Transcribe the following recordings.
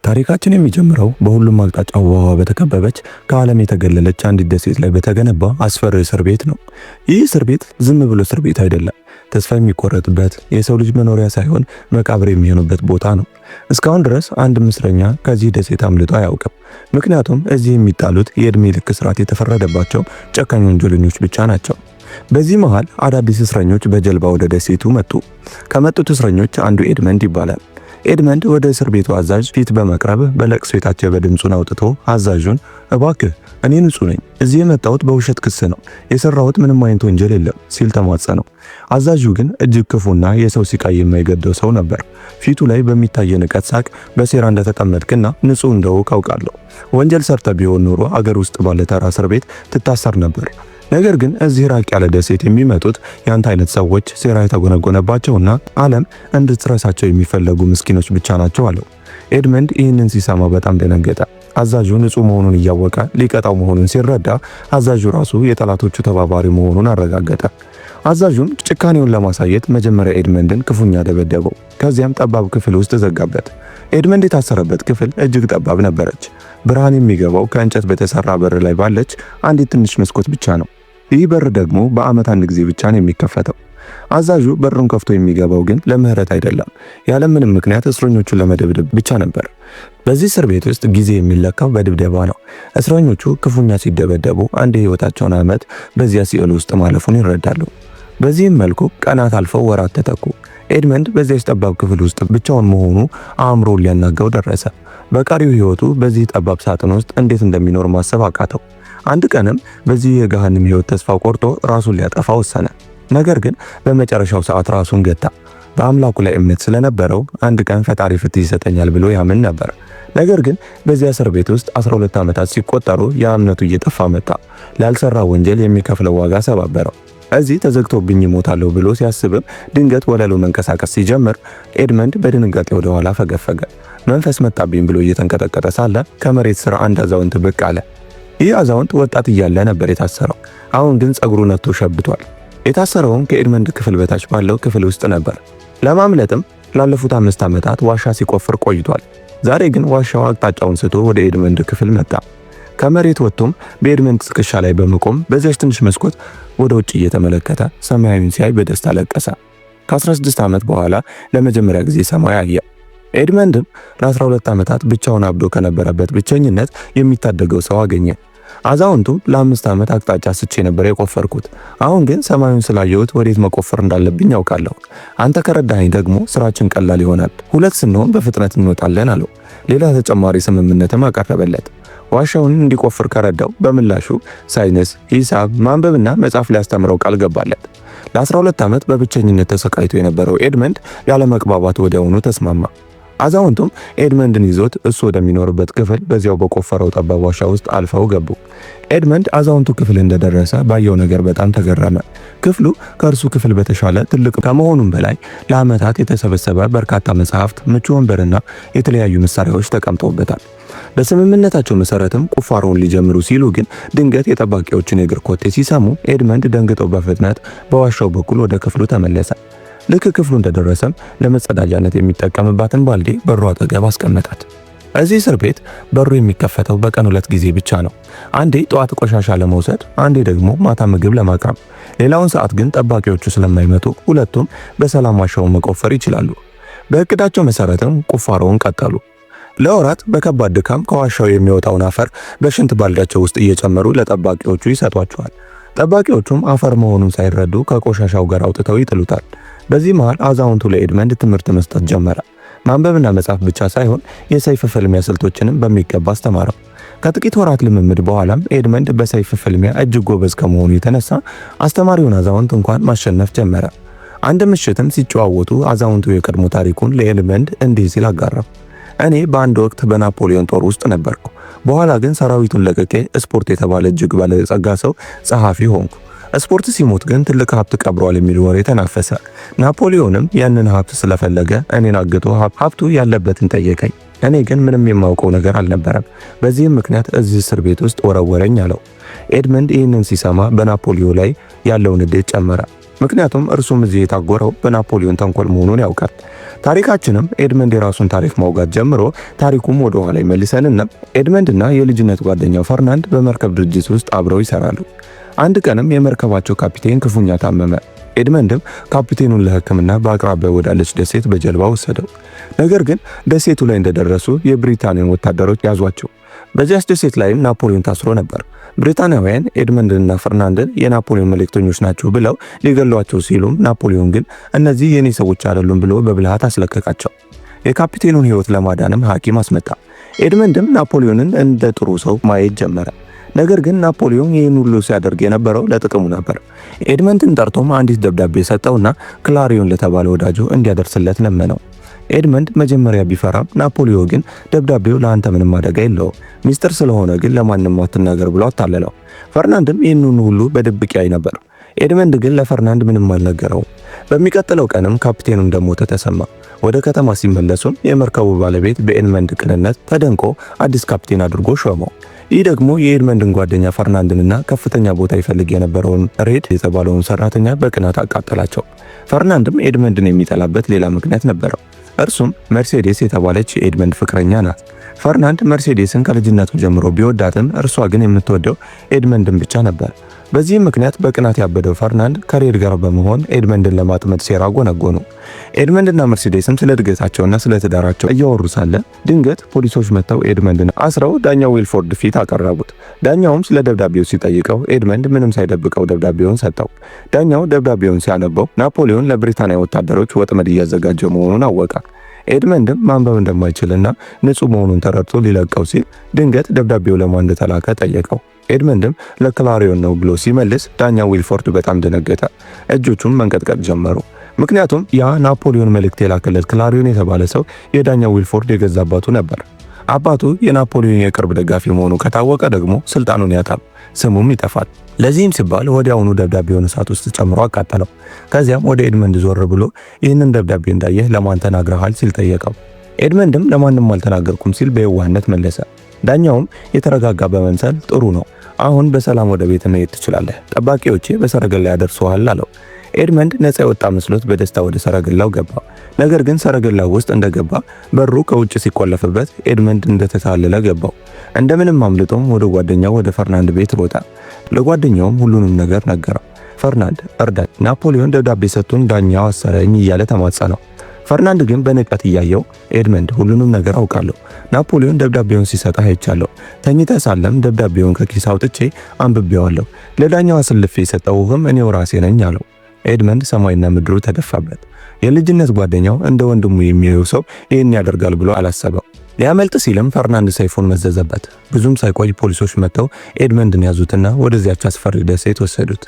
ታሪካችን የሚጀምረው በሁሉም አቅጣጫ ውሃ በተከበበች ከዓለም የተገለለች አንዲት ደሴት ላይ በተገነባ አስፈሪ እስር ቤት ነው። ይህ እስር ቤት ዝም ብሎ እስር ቤት አይደለም። ተስፋ የሚቆረጥበት የሰው ልጅ መኖሪያ ሳይሆን መቃብር የሚሆንበት ቦታ ነው። እስካሁን ድረስ አንድም እስረኛ ከዚህ ደሴት አምልጦ አያውቅም። ምክንያቱም እዚህ የሚጣሉት የዕድሜ ልክ እስራት የተፈረደባቸው ጨካኝ ወንጀለኞች ብቻ ናቸው። በዚህ መሃል አዳዲስ እስረኞች በጀልባ ወደ ደሴቱ መጡ። ከመጡት እስረኞች አንዱ ኤድመንድ ይባላል። ኤድመንድ ወደ እስር ቤቱ አዛዥ ፊት በመቅረብ በለቅሶ የታጀበ ድምፁን አውጥቶ አዛዡን እባክህ እኔ ንጹህ ነኝ፣ እዚህ የመጣሁት በውሸት ክስ ነው፣ የሰራሁት ምንም አይነት ወንጀል የለም ሲል ተማጸነው። አዛዡ ግን እጅግ ክፉና የሰው ሲቃይ የማይገደው ሰው ነበር። ፊቱ ላይ በሚታይ ንቀት ሳቅ በሴራ እንደተጠመድክና ንጹህ እንደው ካውቃለሁ፣ ወንጀል ሰርተ ቢሆን ኖሮ አገር ውስጥ ባለ ተራ እስር ቤት ትታሰር ነበር። ነገር ግን እዚህ ራቅ ያለ ደሴት የሚመጡት ያንተ አይነት ሰዎች ሴራ የተጎነጎነባቸውና ዓለም እንድትረሳቸው የሚፈለጉ ምስኪኖች ብቻ ናቸው አለው። ኤድመንድ ይህንን ሲሰማ በጣም ደነገጠ። አዛዡ ንጹህ መሆኑን እያወቀ ሊቀጣው መሆኑን ሲረዳ አዛዡ ራሱ የጠላቶቹ ተባባሪ መሆኑን አረጋገጠ። አዛዡም ጭካኔውን ለማሳየት መጀመሪያ ኤድመንድን ክፉኛ ደበደበው። ከዚያም ጠባብ ክፍል ውስጥ ዘጋበት። ኤድመንድ የታሰረበት ክፍል እጅግ ጠባብ ነበረች። ብርሃን የሚገባው ከእንጨት በተሰራ በር ላይ ባለች አንዲት ትንሽ መስኮት ብቻ ነው። ይህ በር ደግሞ በዓመት አንድ ጊዜ ብቻ ነው የሚከፈተው። አዛዡ በሩን ከፍቶ የሚገባው ግን ለምህረት አይደለም፣ ያለምንም ምክንያት እስረኞቹን ለመደብደብ ብቻ ነበር። በዚህ እስር ቤት ውስጥ ጊዜ የሚለካው በድብደባ ነው። እስረኞቹ ክፉኛ ሲደበደቡ አንድ የህይወታቸውን ዓመት በዚያ ሲኦል ውስጥ ማለፉን ይረዳሉ። በዚህም መልኩ ቀናት አልፈው ወራት ተተኩ። ኤድመንድ በዚያች ጠባብ ክፍል ውስጥ ብቻውን መሆኑ አእምሮን ሊያናጋው ደረሰ። በቀሪው ህይወቱ በዚህ ጠባብ ሳጥን ውስጥ እንዴት እንደሚኖር ማሰብ አቃተው። አንድ ቀንም በዚህ የገሃነም ህይወት ተስፋ ቆርጦ ራሱን ሊያጠፋ ወሰነ። ነገር ግን በመጨረሻው ሰዓት ራሱን ገታ። በአምላኩ ላይ እምነት ስለነበረው አንድ ቀን ፈጣሪ ፍትህ ይሰጠኛል ብሎ ያምን ነበር። ነገር ግን በዚያ እስር ቤት ውስጥ 12 ዓመታት ሲቆጠሩ የእምነቱ እየጠፋ መጣ። ላልሰራ ወንጀል የሚከፍለው ዋጋ ሰባበረው። እዚህ ተዘግቶብኝ እሞታለሁ ብሎ ሲያስብም ድንገት ወለሉ መንቀሳቀስ ሲጀምር ኤድመንድ በድንጋጤ ወደ ኋላ ፈገፈገ። መንፈስ መጣብኝ ብሎ እየተንቀጠቀጠ ሳለ ከመሬት ስር አንድ አዛውንት ብቅ አለ። ይህ አዛውንት ወጣት እያለ ነበር የታሰረው። አሁን ግን ጸጉሩ ነጥቶ ሸብቷል። የታሰረውም ከኤድመንድ ክፍል በታች ባለው ክፍል ውስጥ ነበር። ለማምለጥም ላለፉት 5 ዓመታት ዋሻ ሲቆፍር ቆይቷል። ዛሬ ግን ዋሻው አቅጣጫውን ስቶ ወደ ኤድመንድ ክፍል መጣ። ከመሬት ወጥቶም በኤድመንድ ትከሻ ላይ በመቆም በዚያች ትንሽ መስኮት ወደ ውጭ እየተመለከተ ሰማያዊን ሲያይ በደስታ ለቀሰ። ከ16 ዓመት በኋላ ለመጀመሪያ ጊዜ ሰማይ አየ። ኤድመንድም ለ12 ዓመታት ብቻውን አብዶ ከነበረበት ብቸኝነት የሚታደገው ሰው አገኘ። አዛውንቱም ለ5 ዓመት አቅጣጫ ስቼ ነበር የቆፈርኩት፣ አሁን ግን ሰማዩን ስላየሁት ወዴት መቆፈር እንዳለብኝ ያውቃለሁ። አንተ ከረዳኸኝ ደግሞ ስራችን ቀላል ይሆናል፣ ሁለት ስንሆን በፍጥነት እንወጣለን አለው። ሌላ ተጨማሪ ስምምነትም አቀረበለት። ዋሻውን እንዲቆፍር ከረዳው በምላሹ ሳይንስ፣ ሂሳብ፣ ማንበብና መጻፍ ሊያስተምረው ቃል ገባለት። ለ12 ዓመት በብቸኝነት ተሰቃይቶ የነበረው ኤድመንድ ያለ መግባባት ወዲያውኑ ተስማማ። አዛውንቱም ኤድመንድን ይዞት እሱ ወደሚኖርበት ክፍል በዚያው በቆፈረው ጠባብ ዋሻ ውስጥ አልፈው ገቡ። ኤድመንድ አዛውንቱ ክፍል እንደደረሰ ባየው ነገር በጣም ተገረመ። ክፍሉ ከእርሱ ክፍል በተሻለ ትልቅ ከመሆኑም በላይ ለዓመታት የተሰበሰበ በርካታ መጽሐፍት፣ ምቹ ወንበርና የተለያዩ መሳሪያዎች ተቀምጠውበታል። በስምምነታቸው መሰረትም ቁፋሮውን ሊጀምሩ ሲሉ ግን ድንገት የጠባቂዎችን የእግር ኮቴ ሲሰሙ ኤድመንድ ደንግጦ በፍጥነት በዋሻው በኩል ወደ ክፍሉ ተመለሰ። ልክ ክፍሉ እንደደረሰም ለመጸዳጃነት የሚጠቀምባትን ባልዲ በሩ አጠገብ አስቀመጣት። እዚህ እስር ቤት በሩ የሚከፈተው በቀን 2 ጊዜ ብቻ ነው። አንዴ ጠዋት ቆሻሻ ለመውሰድ፣ አንዴ ደግሞ ማታ ምግብ ለማቅረብ። ሌላውን ሰዓት ግን ጠባቂዎቹ ስለማይመጡ ሁለቱም በሰላም ዋሻውን መቆፈር ይችላሉ። በእቅዳቸው መሰረትም ቁፋሮውን ቀጠሉ። ለወራት በከባድ ድካም ከዋሻው የሚወጣውን አፈር በሽንት ባልዲያቸው ውስጥ እየጨመሩ ለጠባቂዎቹ ይሰጧቸዋል። ጠባቂዎቹም አፈር መሆኑን ሳይረዱ ከቆሻሻው ጋር አውጥተው ይጥሉታል። በዚህ መሃል አዛውንቱ ለኤድመንድ ትምህርት መስጠት ጀመረ። ማንበብና መጻፍ ብቻ ሳይሆን የሰይፍ ፍልሚያ ስልቶችንም በሚገባ አስተማረው። ከጥቂት ወራት ልምምድ በኋላም ኤድመንድ በሰይፍ ፍልሚያ እጅግ ጎበዝ ከመሆኑ የተነሳ አስተማሪውን አዛውንት እንኳን ማሸነፍ ጀመረ። አንድ ምሽትም ሲጨዋወቱ አዛውንቱ የቀድሞ ታሪኩን ለኤድመንድ እንዲህ ሲል አጋራው። እኔ በአንድ ወቅት በናፖሊዮን ጦር ውስጥ ነበርኩ። በኋላ ግን ሰራዊቱን ለቅቄ ስፖርት የተባለ እጅግ ባለጸጋ ሰው ጸሐፊ ሆንኩ። ስፖርት ሲሞት ግን ትልቅ ሀብት ቀብሯል የሚል ወሬ ተናፈሰ። ናፖሊዮንም ያንን ሀብት ስለፈለገ እኔን አግቶ ሀብቱ ያለበትን ጠየቀኝ። እኔ ግን ምንም የማውቀው ነገር አልነበረም። በዚህም ምክንያት እዚህ እስር ቤት ውስጥ ወረወረኝ አለው። ኤድመንድ ይህንን ሲሰማ በናፖሊዮን ላይ ያለውን ንዴት ጨመረ። ምክንያቱም እርሱም እዚህ የታጎረው በናፖሊዮን ተንኮል መሆኑን ያውቃል። ታሪካችንም ኤድመንድ የራሱን ታሪክ ማውጋት ጀምሮ ታሪኩም ወደ ኋላ ይመልሰንና ኤድመንድና የልጅነት ጓደኛው ፈርናንድ በመርከብ ድርጅት ውስጥ አብረው ይሰራሉ። አንድ ቀንም የመርከባቸው ካፒቴን ክፉኛ ታመመ። ኤድመንድም ካፒቴኑን ለሕክምና በአቅራቢያው ወዳለች ደሴት በጀልባ ወሰደው። ነገር ግን ደሴቱ ላይ እንደደረሱ የብሪታንያን ወታደሮች ያዟቸው። በዚያች ደሴት ላይም ናፖሊዮን ታስሮ ነበር። ብሪታንያውያን ኤድመንድንና ፈርናንድን የናፖሊዮን መልእክተኞች ናቸው ብለው ሊገሏቸው ሲሉም ናፖሊዮን ግን እነዚህ የኔ ሰዎች አይደሉም ብሎ በብልሃት አስለቀቃቸው። የካፒቴኑን ሕይወት ለማዳንም ሐኪም አስመጣ። ኤድመንድም ናፖሊዮንን እንደ ጥሩ ሰው ማየት ጀመረ። ነገር ግን ናፖሊዮን ይህን ሁሉ ሲያደርግ የነበረው ለጥቅሙ ነበር። ኤድመንድን ጠርቶም አንዲት ደብዳቤ ሰጠውና ክላሪዮን ለተባለ ወዳጁ እንዲያደርስለት ለመነው። ኤድመንድ መጀመሪያ ቢፈራም ናፖሊዮን ግን ደብዳቤው ለአንተ ምንም አደጋ የለውም፣ ሚስጥር ስለሆነ ግን ለማንም አትናገር ብሎ አታለለው። ፈርናንድም ይህንን ሁሉ በድብቅ ያይ ነበር። ኤድመንድ ግን ለፈርናንድ ምንም አልነገረውም። በሚቀጥለው ቀንም ካፒቴኑ እንደሞተ ተሰማ። ወደ ከተማ ሲመለሱም የመርከቡ ባለቤት በኤድመንድ ቅንነት ተደንቆ አዲስ ካፒቴን አድርጎ ሾመው። ይህ ደግሞ የኤድመንድን ጓደኛ ፈርናንድንና ከፍተኛ ቦታ ይፈልግ የነበረውን ሬድ የተባለውን ሰራተኛ በቅናት አቃጠላቸው። ፈርናንድም ኤድመንድን የሚጠላበት ሌላ ምክንያት ነበረው። እርሱም መርሴዴስ የተባለች የኤድመንድ ፍቅረኛ ናት። ፈርናንድ መርሴዴስን ከልጅነቱ ጀምሮ ቢወዳትም እርሷ ግን የምትወደው ኤድመንድን ብቻ ነበር። በዚህም ምክንያት በቅናት ያበደው ፈርናንድ ከሬድ ጋር በመሆን ኤድመንድን ለማጥመድ ሴራ ጎነጎኑ። ኤድመንድና መርሴዴስም ስለ እድገታቸውና ስለ ትዳራቸው እያወሩ ሳለ ድንገት ፖሊሶች መጥተው ኤድመንድን አስረው ዳኛው ዊልፎርድ ፊት አቀረቡት። ዳኛውም ስለ ደብዳቤው ሲጠይቀው ኤድመንድ ምንም ሳይደብቀው ደብዳቤውን ሰጠው። ዳኛው ደብዳቤውን ሲያነበው ናፖሊዮን ለብሪታንያ ወታደሮች ወጥመድ እያዘጋጀ መሆኑን አወቀ። ኤድመንድም ማንበብ እንደማይችልና ንጹህ መሆኑን ተረድቶ ሊለቀው ሲል ድንገት ደብዳቤው ለማን እንደተላከ ጠየቀው። ኤድመንድም ለክላሪዮን ነው ብሎ ሲመልስ ዳኛው ዊልፎርድ በጣም ደነገጠ። እጆቹም መንቀጥቀጥ ጀመሩ። ምክንያቱም ያ ናፖሊዮን መልእክት የላከለት ክላሪዮን የተባለ ሰው የዳኛው ዊልፎርድ የገዛ አባቱ ነበር። አባቱ የናፖሊዮን የቅርብ ደጋፊ መሆኑ ከታወቀ ደግሞ ስልጣኑን ያጣል፣ ስሙም ይጠፋል። ለዚህም ሲባል ወዲያውኑ ደብዳቤውን እሳት ውስጥ ጨምሮ አቃጠለው። ከዚያም ወደ ኤድመንድ ዞር ብሎ ይህንን ደብዳቤ እንዳየህ ለማን ተናግረሃል ሲል ጠየቀው። ኤድመንድም ለማንም አልተናገርኩም ሲል በየዋህነት መለሰ። ዳኛውም የተረጋጋ በመምሰል ጥሩ ነው፣ አሁን በሰላም ወደ ቤት መሄድ ትችላለህ፣ ጠባቂዎቼ በሰረገላ ያደርሱሃል አለው። ኤድመንድ ነፃ የወጣ መስሎት በደስታ ወደ ሰረገላው ገባ። ነገር ግን ሰረገላው ውስጥ እንደገባ በሩ ከውጭ ሲቆለፍበት ኤድመንድ እንደተታለለ ገባው። እንደምንም አምልጦም ወደ ጓደኛው ወደ ፈርናንድ ቤት ሮጠ። ለጓደኛውም ሁሉንም ነገር ነገረው። ፈርናንድ እርዳኝ፣ ናፖሊዮን ደብዳቤ ሰጥቶኝ ዳኛው አሰረኝ እያለ ተማጸነው። ፈርናንድ ግን በንቀት እያየው ኤድመንድ ሁሉንም ነገር አውቃለሁ፣ ናፖሊዮን ደብዳቤውን ሲሰጥ አይቻለሁ፣ ተኝተህ ሳለም ደብዳቤውን ከኪስ አውጥቼ አንብቤዋለሁ፣ ለዳኛው አስልፌ የሰጠሁህም እኔው ራሴ ነኝ አለው። ኤድመንድ ሰማይና ምድሩ ተደፋበት። የልጅነት ጓደኛው እንደ ወንድሙ የሚያየው ሰው ይህን ያደርጋል ብሎ አላሰበው። ሊያመልጥ ሲልም ፈርናንድ ሰይፉን መዘዘበት። ብዙም ሳይቆይ ፖሊሶች መጥተው ኤድመንድን ያዙትና ወደዚያች አስፈሪ ደሴት ወሰዱት።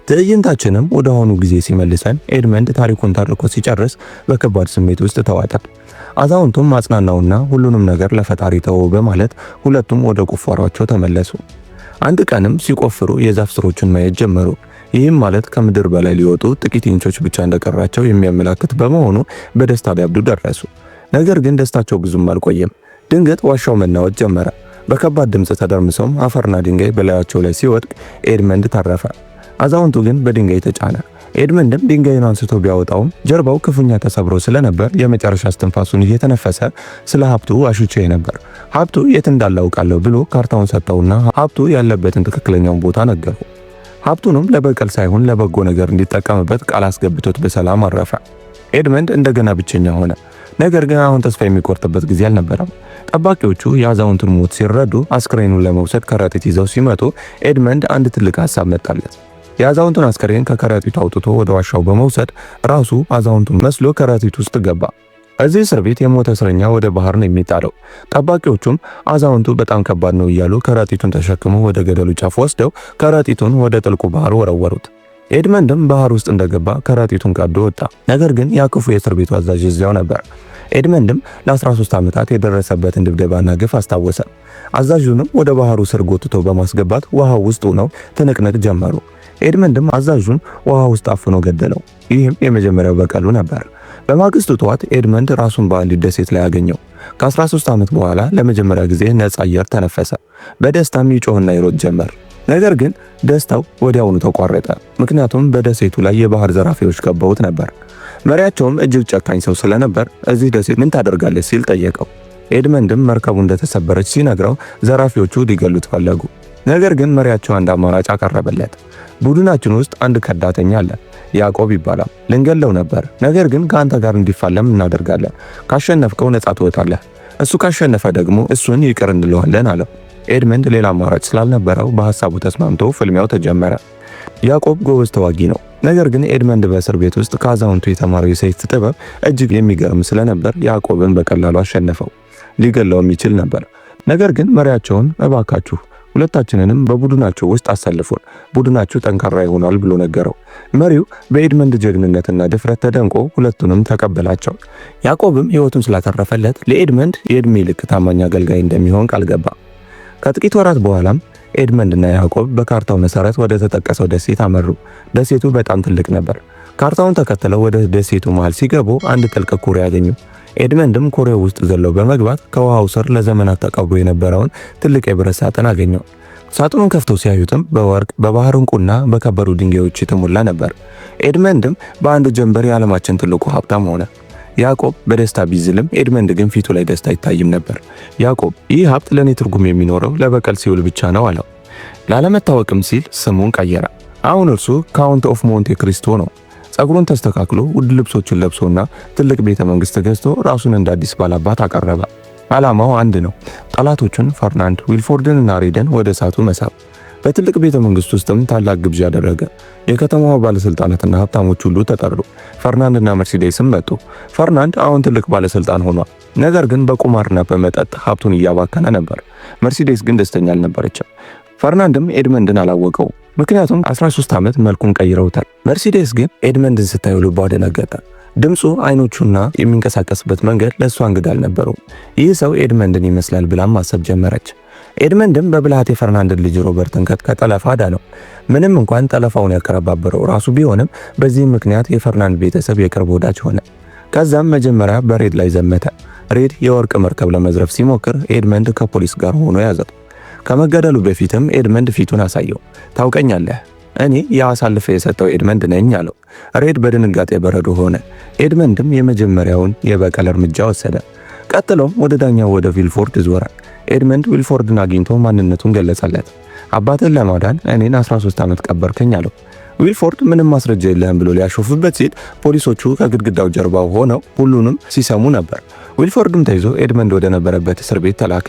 ትዕይንታችንም ወደ ሆኑ ጊዜ ሲመልሰን ኤድመንድ ታሪኩን ታርኮ ሲጨርስ በከባድ ስሜት ውስጥ ተዋጠ። አዛውንቱም ማጽናናውና ሁሉንም ነገር ለፈጣሪ ተወው በማለት ሁለቱም ወደ ቁፋሯቸው ተመለሱ። አንድ ቀንም ሲቆፍሩ የዛፍ ስሮችን ማየት ጀመሩ። ይህም ማለት ከምድር በላይ ሊወጡ ጥቂት ኢንቾች ብቻ እንደቀራቸው የሚያመላክት በመሆኑ በደስታ ሊያብዱ ደረሱ። ነገር ግን ደስታቸው ብዙም አልቆየም። ድንገት ዋሻው መናወጥ ጀመረ። በከባድ ድምፅ ተደርምሰውም አፈርና ድንጋይ በላያቸው ላይ ሲወድቅ ኤድመንድ ተረፈ። አዛውንቱ ግን በድንጋይ ተጫነ። ኤድመንድም ድንጋዩን አንስቶ ቢያወጣውም ጀርባው ክፉኛ ተሰብሮ ስለነበር የመጨረሻ እስትንፋሱን እየተነፈሰ ስለ ሀብቱ አሹቼ ነበር። ሀብቱ የት እንዳለ አውቃለሁ ብሎ ካርታውን ሰጠውና ሀብቱ ያለበትን ትክክለኛውን ቦታ ነገረው። ሀብቱንም ለበቀል ሳይሆን ለበጎ ነገር እንዲጠቀምበት ቃል አስገብቶት በሰላም አረፈ። ኤድመንድ እንደገና ብቸኛ ሆነ። ነገር ግን አሁን ተስፋ የሚቆርጥበት ጊዜ አልነበረም። ጠባቂዎቹ የአዛውንቱን ሞት ሲረዱ አስክሬኑን ለመውሰድ ከረጢት ይዘው ሲመጡ ኤድመንድ አንድ ትልቅ ሐሳብ መጣለት። የአዛውንቱን አስክሬን ከከረጢቱ አውጥቶ ወደ ዋሻው በመውሰድ ራሱ አዛውንቱን መስሎ ከረጢቱ ውስጥ ገባ። እዚህ እስር ቤት የሞተ እስረኛ ወደ ባህር ነው የሚጣለው። ጠባቂዎቹም አዛውንቱ በጣም ከባድ ነው እያሉ ከረጢቱን ተሸክመው ወደ ገደሉ ጫፍ ወስደው ከረጢቱን ወደ ጥልቁ ባህር ወረወሩት። ኤድመንድም ባህር ውስጥ እንደገባ ከረጢቱን ቀዶ ወጣ። ነገር ግን ያ ክፉ የእስር ቤቱ አዛዥ እዚያው ነበር። ኤድመንድም ለ13 ዓመታት የደረሰበትን ድብደባና ግፍ አስታወሰ። አዛዡንም ወደ ባህሩ ስር ጎትቶ በማስገባት ውሃው ውስጥ ሆነው ትንቅንቅ ጀመሩ። ኤድመንድም አዛዡን ውሃ ውስጥ አፍኖ ገደለው። ይህም የመጀመሪያው በቀሉ ነበር። በማግስቱ ጠዋት ኤድመንድ ራሱን በአንዲት ደሴት ላይ አገኘው። ከ13 ዓመት በኋላ ለመጀመሪያ ጊዜ ነፃ አየር ተነፈሰ። በደስታም ይጮህና ይሮጥ ጀመር። ነገር ግን ደስታው ወዲያውኑ ተቋረጠ። ምክንያቱም በደሴቱ ላይ የባህር ዘራፊዎች ከበውት ነበር። መሪያቸውም እጅግ ጨካኝ ሰው ስለነበር እዚህ ደሴት ምን ታደርጋለህ ሲል ጠየቀው። ኤድመንድም መርከቡ እንደተሰበረች ሲነግረው ዘራፊዎቹ ሊገሉት ፈለጉ። ነገር ግን መሪያቸው አንድ አማራጭ አቀረበለት። ቡድናችን ውስጥ አንድ ከዳተኛ አለ፣ ያዕቆብ ይባላል። ልንገለው ነበር፣ ነገር ግን ከአንተ ጋር እንዲፋለም እናደርጋለን። ካሸነፍከው ነጻ ትወጣለህ። እሱ ካሸነፈ ደግሞ እሱን ይቅር እንለዋለን አለው። ኤድመንድ ሌላ አማራጭ ስላልነበረው በሐሳቡ ተስማምቶ ፍልሚያው ተጀመረ። ያዕቆብ ጎበዝ ተዋጊ ነው። ነገር ግን ኤድመንድ በእስር ቤት ውስጥ ከአዛውንቱ የተማረው የሰይፍ ጥበብ እጅግ የሚገርም ስለነበር ያዕቆብን በቀላሉ አሸነፈው። ሊገለውም ይችል ነበር። ነገር ግን መሪያቸውን እባካችሁ ሁለታችንንም በቡድናቸው ውስጥ አሰልፉን፣ ቡድናችሁ ጠንካራ ይሆናል ብሎ ነገረው። መሪው በኤድመንድ ጀግንነትና ድፍረት ተደንቆ ሁለቱንም ተቀበላቸው። ያዕቆብም ሕይወቱን ስላተረፈለት ለኤድመንድ የዕድሜ ልክ ታማኝ አገልጋይ እንደሚሆን ቃል ገባ። ከጥቂት ወራት በኋላም ኤድመንድና ያዕቆብ በካርታው መሰረት ወደ ተጠቀሰው ደሴት አመሩ። ደሴቱ በጣም ትልቅ ነበር። ካርታውን ተከትለው ወደ ደሴቱ መሃል ሲገቡ አንድ ጥልቅ ኩሬ ያገኙ። ኤድመንድም ኩሬው ውስጥ ዘለው በመግባት ከውሃው ስር ለዘመናት ተቀብሮ የነበረውን ትልቅ የብረት ሳጥን አገኘው። ሳጥኑን ከፍተው ሲያዩትም በወርቅ በባህር ዕንቁና በከበሩ ድንጋዮች የተሞላ ነበር። ኤድመንድም በአንድ ጀንበር የዓለማችን ትልቁ ሀብታም ሆነ። ያዕቆብ በደስታ ቢዝልም ኤድመንድ ግን ፊቱ ላይ ደስታ አይታይም ነበር። ያዕቆብ ይህ ሀብት ለኔ ትርጉም የሚኖረው ለበቀል ሲውል ብቻ ነው አለው። ላለመታወቅም ሲል ስሙን ቀየረ። አሁን እርሱ ካውንት ኦፍ ሞንቴ ክሪስቶ ነው። ጸጉሩን ተስተካክሎ ውድ ልብሶችን ለብሶና ትልቅ ቤተ መንግስት ገዝቶ ራሱን እንደ አዲስ ባላባት አቀረበ። ዓላማው አንድ ነው፣ ጠላቶቹን ፈርናንድ፣ ዊልፎርድንና ሬድን ወደ እሳቱ መሳብ። በትልቅ ቤተ መንግስት ውስጥም ታላቅ ግብዣ አደረገ። የከተማዋ ባለስልጣናትና ሀብታሞች ሁሉ ተጠሩ። ፈርናንድና መርሲዴስም መጡ። ፈርናንድ አሁን ትልቅ ባለስልጣን ሆኗል። ነገር ግን በቁማርና በመጠጥ ሀብቱን እያባከነ ነበር። መርሲዴስ ግን ደስተኛ አልነበረችም። ፈርናንድም ኤድመንድን አላወቀው፣ ምክንያቱም 13 ዓመት መልኩን ቀይረውታል። መርሲዴስ ግን ኤድመንድን ስታየው ልቧ ደነገጠ። ድምፁ፣ አይኖቹና የሚንቀሳቀስበት መንገድ ለእሷ እንግዳ አልነበረውም። ይህ ሰው ኤድመንድን ይመስላል ብላም ማሰብ ጀመረች። ኤድመንድም በብልሃት የፈርናንድን ልጅ ሮበርትን ከጠለፋ አዳነው። ምንም እንኳን ጠለፋውን ያቀረባበረው ራሱ ቢሆንም በዚህም ምክንያት የፈርናንድ ቤተሰብ የቅርብ ወዳጅ ሆነ። ከዛም መጀመሪያ በሬድ ላይ ዘመተ። ሬድ የወርቅ መርከብ ለመዝረፍ ሲሞክር ኤድመንድ ከፖሊስ ጋር ሆኖ ያዘው። ከመገደሉ በፊትም ኤድመንድ ፊቱን አሳየው። ታውቀኛለህ፣ እኔ የአሳልፈ የሰጠው ኤድመንድ ነኝ አለው። ሬድ በድንጋጤ በረዶ ሆነ። ኤድመንድም የመጀመሪያውን የበቀል እርምጃ ወሰደ። ቀጥሎም ወደ ዳኛው ወደ ዊልፎርድ ዞረ። ኤድመንድ ዊልፎርድን አግኝቶ ማንነቱን ገለጸለት። አባትን ለማዳን እኔን 13 ዓመት ቀበርከኝ አለው። ዊልፎርድ ምንም ማስረጃ የለህም ብሎ ሊያሾፍበት ሲል ፖሊሶቹ ከግድግዳው ጀርባ ሆነው ሁሉንም ሲሰሙ ነበር። ዊልፎርድም ተይዞ ኤድመንድ ወደ ነበረበት እስር ቤት ተላከ።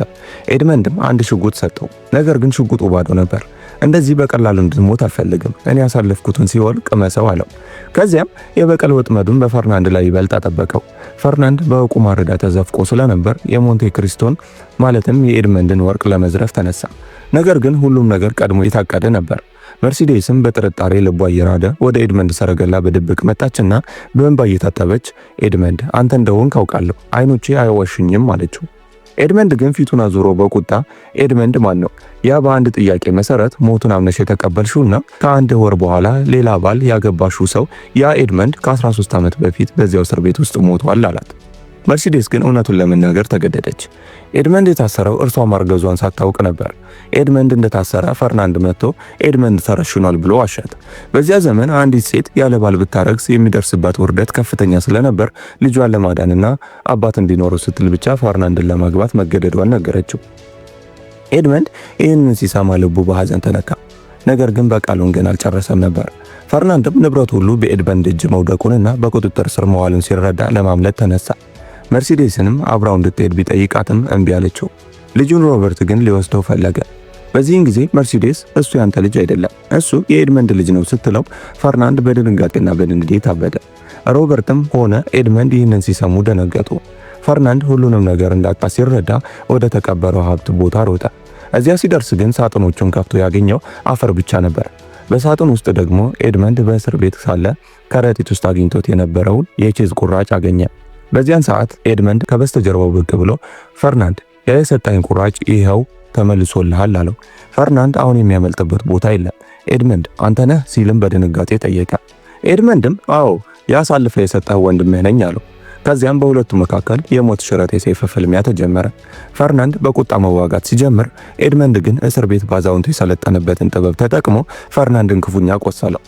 ኤድመንድም አንድ ሽጉጥ ሰጠው። ነገር ግን ሽጉጡ ባዶ ነበር። እንደዚህ በቀላሉ እንድትሞት አልፈልግም፣ እኔ ያሳለፍኩትን ሲኦል ቅመሰው አለው። ከዚያም የበቀል ወጥመዱን በፈርናንድ ላይ ይበልጥ አጠበቀው። ፈርናንድ በቁማር ዕዳ ተዘፍቆ ስለነበር የሞንቴ ክሪስቶን ማለትም የኤድመንድን ወርቅ ለመዝረፍ ተነሳ። ነገር ግን ሁሉም ነገር ቀድሞ የታቀደ ነበር። መርሲዴስም በጥርጣሬ ልቧ እየራደ ወደ ኤድመንድ ሰረገላ በድብቅ መጣችና በእንባ እየታጠበች ኤድመንድ አንተ እንደሆንክ አውቃለሁ፣ አይኖቼ አይዋሹኝም አለችው። ኤድመንድ ግን ፊቱን አዙሮ በቁጣ ኤድመንድ ማን ነው? ያ በአንድ ጥያቄ መሰረት ሞቱን አምነሽ የተቀበልሽውና ከአንድ ወር በኋላ ሌላ ባል ያገባሽው ሰው ያ ኤድመንድ ከ13 ዓመት በፊት በዚያው እስር ቤት ውስጥ ሞቷል አላት። መርሲዴስ ግን እውነቱን ለመናገር ተገደደች። ኤድመንድ የታሰረው እርሷ ማርገዟን ሳታውቅ ነበር። ኤድመንድ እንደታሰረ ፈርናንድ መጥቶ ኤድመንድ ተረሽኗል ብሎ ዋሻት። በዚያ ዘመን አንዲት ሴት ያለ ባል ብታረግዝ የሚደርስባት ውርደት ከፍተኛ ስለነበር ልጇን ለማዳንና አባት እንዲኖረው ስትል ብቻ ፈርናንድን ለማግባት መገደዷን ነገረችው። ኤድመንድ ይህንን ሲሰማ ልቡ በሐዘን ተነካ። ነገር ግን በቃሉን ግን አልጨረሰም ነበር። ፈርናንድም ንብረቱ ሁሉ በኤድመንድ እጅ መውደቁንና በቁጥጥር ስር መዋሉን ሲረዳ ለማምለጥ ተነሳ። መርሲዴስንም አብራው እንድትሄድ ቢጠይቃትም እምቢ አለችው። ልጁን ሮበርት ግን ሊወስደው ፈለገ። በዚህን ጊዜ መርሲዴስ እሱ ያንተ ልጅ አይደለም፣ እሱ የኤድመንድ ልጅ ነው ስትለው ፈርናንድ በድንጋጤና በንዴት አበደ። ሮበርትም ሆነ ኤድመንድ ይህንን ሲሰሙ ደነገጡ። ፈርናንድ ሁሉንም ነገር እንዳጣ ሲረዳ ወደ ተቀበረው ሀብት ቦታ ሮጠ። እዚያ ሲደርስ ግን ሳጥኖቹን ከፍቶ ያገኘው አፈር ብቻ ነበር። በሳጥን ውስጥ ደግሞ ኤድመንድ በእስር ቤት ሳለ ከረጢት ውስጥ አግኝቶት የነበረውን የቼዝ ቁራጭ አገኘ። በዚያን ሰዓት ኤድመንድ ከበስተጀርባው ብቅ ብሎ ፈርናንድ የሰጠኝ ቁራጭ ይኸው ተመልሶልሃል አለው። ፈርናንድ አሁን የሚያመልጥበት ቦታ የለም። ኤድመንድ አንተ ነህ ሲልም በድንጋጤ ጠየቀ። ኤድመንድም አዎ ያሳልፈ የሰጠህ ወንድምህ ነኝ አለው። ከዚያም በሁለቱ መካከል የሞት ሽረት የሰይፍ ፍልሚያ ተጀመረ። ፈርናንድ በቁጣ መዋጋት ሲጀምር፣ ኤድመንድ ግን እስር ቤት ባዛውንቱ የሰለጠነበትን ጥበብ ተጠቅሞ ፈርናንድን ክፉኛ ቆሰለው።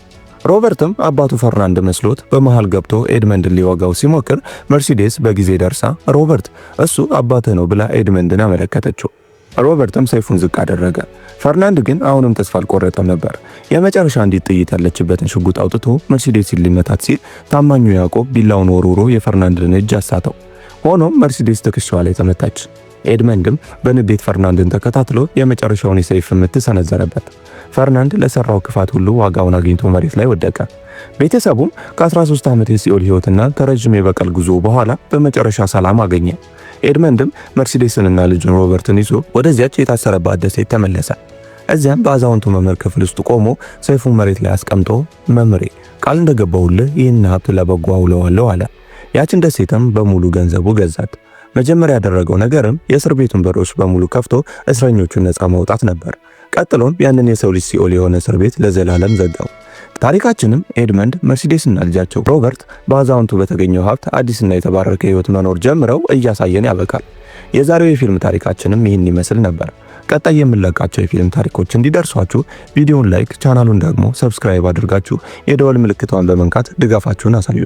ሮበርትም አባቱ ፈርናንድ መስሎት በመሃል ገብቶ ኤድመንድን ሊወጋው ሲሞክር መርሲዴስ በጊዜ ደርሳ ሮበርት እሱ አባትህ ነው ብላ ኤድመንድን አመለከተችው። ሮበርትም ሰይፉን ዝቅ አደረገ። ፈርናንድ ግን አሁንም ተስፋ አልቆረጠም ነበር። የመጨረሻ አንዲት ጥይት ያለችበትን ሽጉጥ አውጥቶ መርሲዴስን ሊመታት ሲል ታማኙ ያዕቆብ ቢላውን ወርውሮ የፈርናንድን እጅ አሳተው። ሆኖም መርሲዴስ ትከሻዋ ላይ ተመታች። ኤድመንድም በንዴት ፈርናንድን ተከታትሎ የመጨረሻውን የሰይፍ ምት ሰነዘረበት። ፈርናንድ ለሰራው ክፋት ሁሉ ዋጋውን አግኝቶ መሬት ላይ ወደቀ። ቤተሰቡም ከ13 ዓመት የሲኦል ሕይወትና ከረጅም የበቀል ጉዞ በኋላ በመጨረሻ ሰላም አገኘ። ኤድመንድም መርሲዴስንና ልጁን ሮበርትን ይዞ ወደዚያች የታሰረባት ደሴት ተመለሰ። እዚያም በአዛውንቱ መምህር ክፍል ውስጥ ቆሞ ሰይፉን መሬት ላይ አስቀምጦ መምሬ ቃል እንደገባሁልህ ይህን ሀብት ለበጎ አውለዋለሁ አለ። ያችን ደሴትም በሙሉ ገንዘቡ ገዛት። መጀመሪያ ያደረገው ነገርም የእስር ቤቱን በሮች በሙሉ ከፍቶ እስረኞቹን ነፃ ማውጣት ነበር። ቀጥሎም ያንን የሰው ልጅ ሲኦል የሆነ እስር ቤት ለዘላለም ዘጋው። ታሪካችንም ኤድመንድ፣ መርሲዴስና ልጃቸው ሮበርት በአዛውንቱ በተገኘው ሀብት አዲስና የተባረከ ህይወት መኖር ጀምረው እያሳየን ያበቃል። የዛሬው የፊልም ታሪካችንም ይህን ይመስል ነበር። ቀጣይ የምንለቃቸው የፊልም ታሪኮች እንዲደርሷችሁ ቪዲዮውን ላይክ፣ ቻናሉን ደግሞ ሰብስክራይብ አድርጋችሁ የደወል ምልክቷን በመንካት ድጋፋችሁን አሳዩ።